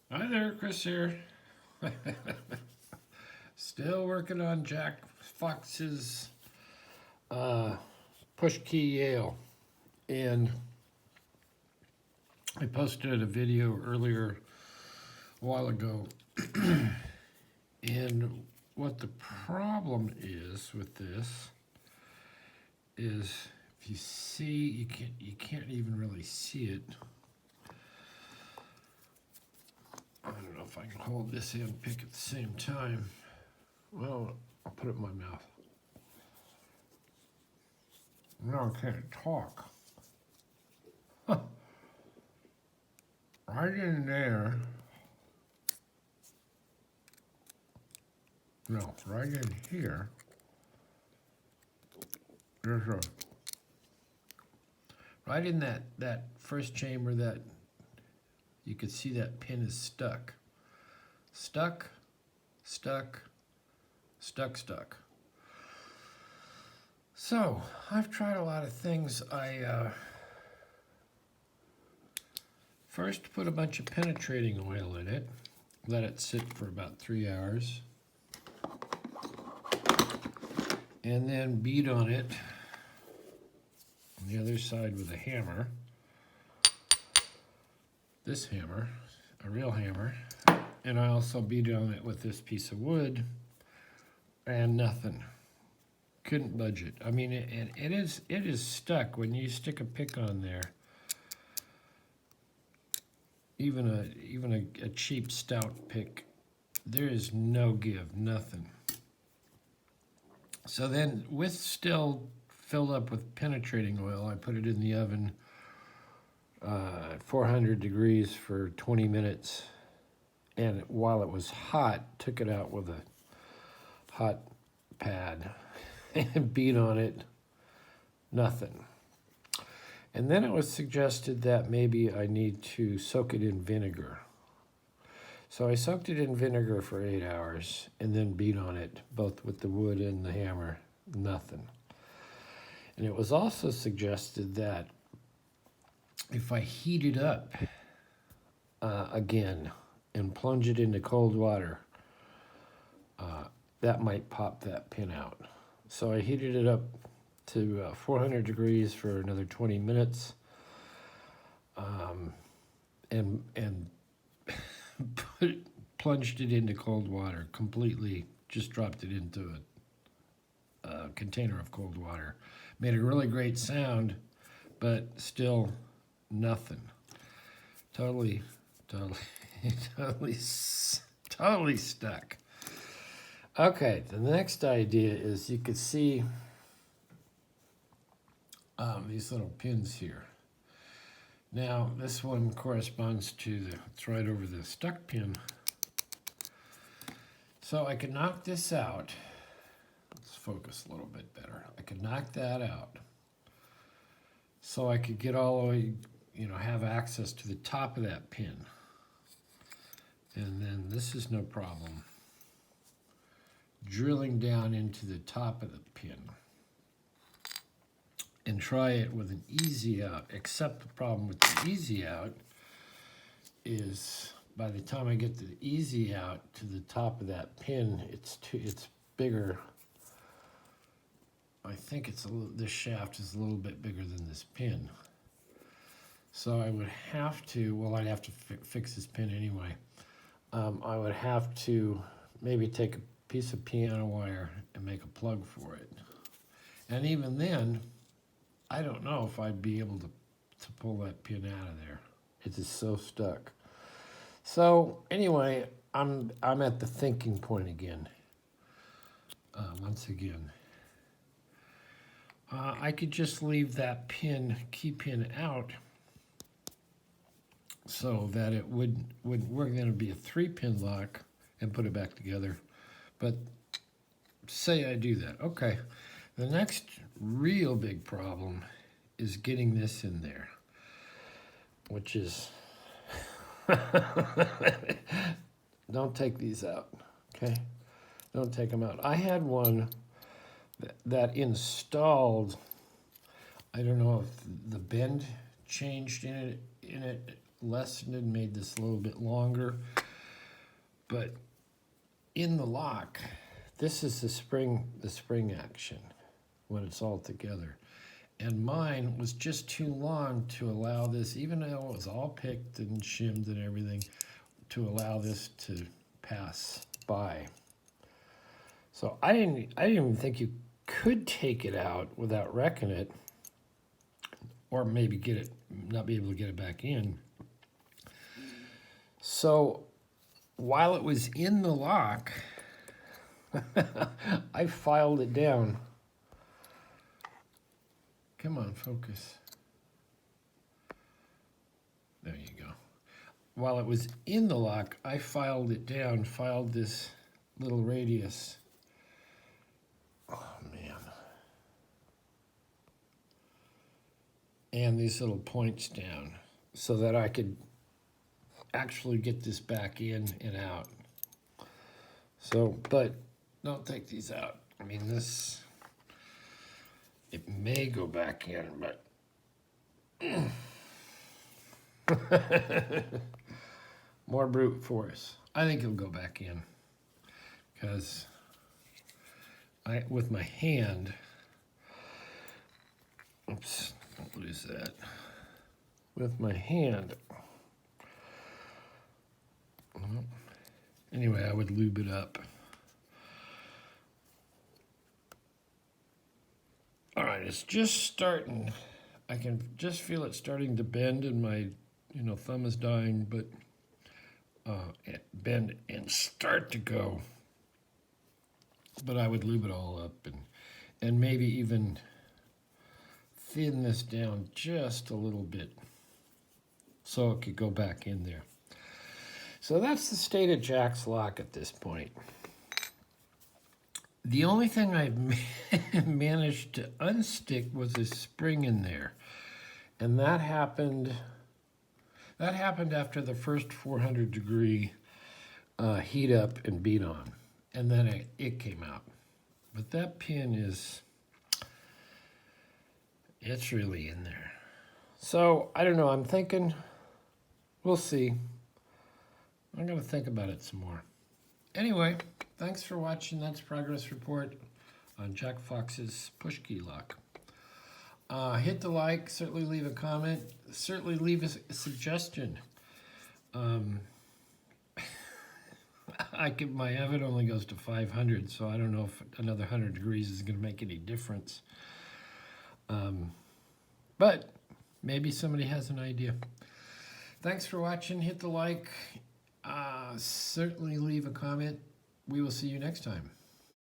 Hi there, Chris here. Still working on Jack Fox's uh, push key Yale. And I posted a video earlier a while ago. And what the problem is with this is if you see, you can't even really see it. I don't know if I can hold this and pick at the same time. Well, I'll put it in my mouth. Now I can't talk. Right in there. No, right in here. There's a right in that first chamber that you could see that pin is stuck. Stuck, stuck, stuck, stuck. So I've tried a lot of things. I first put a bunch of penetrating oil in it, let it sit for about 3 hours, and then beat on it on the other side with a hammer. This hammer, a real hammer, and I also beat on it with this piece of wood, and nothing. Couldn't budge it. I mean, it is stuck when you stick a pick on there. Even a cheap stout pick, there is no give, nothing. So then, with still filled up with penetrating oil, I put it in the oven at 400 degrees for 20 minutes. And while it was hot, took it out with a hot pad and beat on it, nothing. And then it was suggested that maybe I need to soak it in vinegar. So I soaked it in vinegar for 8 hours and then beat on it, both with the wood and the hammer, nothing. And it was also suggested that if I heat it up again and plunge it into cold water, that might pop that pin out. So I heated it up to 400 degrees for another 20 minutes, and plunged it into cold water completely. Just dropped it into a container of cold water. Made a really great sound, but still nothing. Totally, totally stuck. Okay, the next idea is you could see these little pins here. Now, this one corresponds to it's right over the stuck pin. So I could knock this out. Let's focus a little bit better. I could knock that out. So I could get all the way, have access to the top of that pin. And then this is no problem. Drilling down into the top of the pin. And try it with an easy out, except the problem with the easy out is by the time I get the easy out to the top of that pin, it's bigger. I think this shaft is a little bit bigger than this pin. So I would have to, well, I'd have to fix this pin anyway. I would have to maybe take a piece of piano wire and make a plug for it. And even then, I don't know if I'd be able to pull that pin out of there. It is so stuck. So anyway, I'm at the thinking point again. Once again, I could just leave that key pin out, so that it would we're going to be a 3-pin lock and put it back together. But say I do that, okay. The next real big problem is getting this in there, which is, don't take these out, okay? Don't take them out. I had one that installed, I don't know if the bend changed in it lessened and made this a little bit longer. But in the lock, this is the spring action when it's all together. And mine was just too long to allow this, even though it was all picked and shimmed and everything, to allow this to pass by. So I didn't even think you could take it out without wrecking it, or maybe not be able to get it back in. So while it was in the lock, I filed it down. Come on, focus. There you go. While it was in the lock, I filed it down, filed this little radius. Oh, man. And these little points down so that I could actually get this back in and out. So, but don't take these out. I mean, this, it may go back in, but more brute force. I think it'll go back in because with my hand, oops, don't lose that. With my hand, anyway, I would lube it up. All right, it's just starting. I can just feel it starting to bend, and my, thumb is dying, but bend and start to go. But I would lube it all up and maybe even thin this down just a little bit so it could go back in there. So that's the state of Jack's lock at this point. The only thing I've managed to unstick was a spring in there. And that happened after the first 400 degree heat up and beat on. And then it came out. But that pin it's really in there. So, I don't know, I'm thinking, we'll see. I'm going to think about it some more. Anyway, thanks for watching. That's Progress Report on Jack Fox's push key lock. Hit the like, certainly leave a comment, certainly leave a suggestion. My oven only goes to 500, so I don't know if another 100 degrees is going to make any difference. But maybe somebody has an idea. Thanks for watching. Hit the like. Certainly leave a comment. We will see you next time.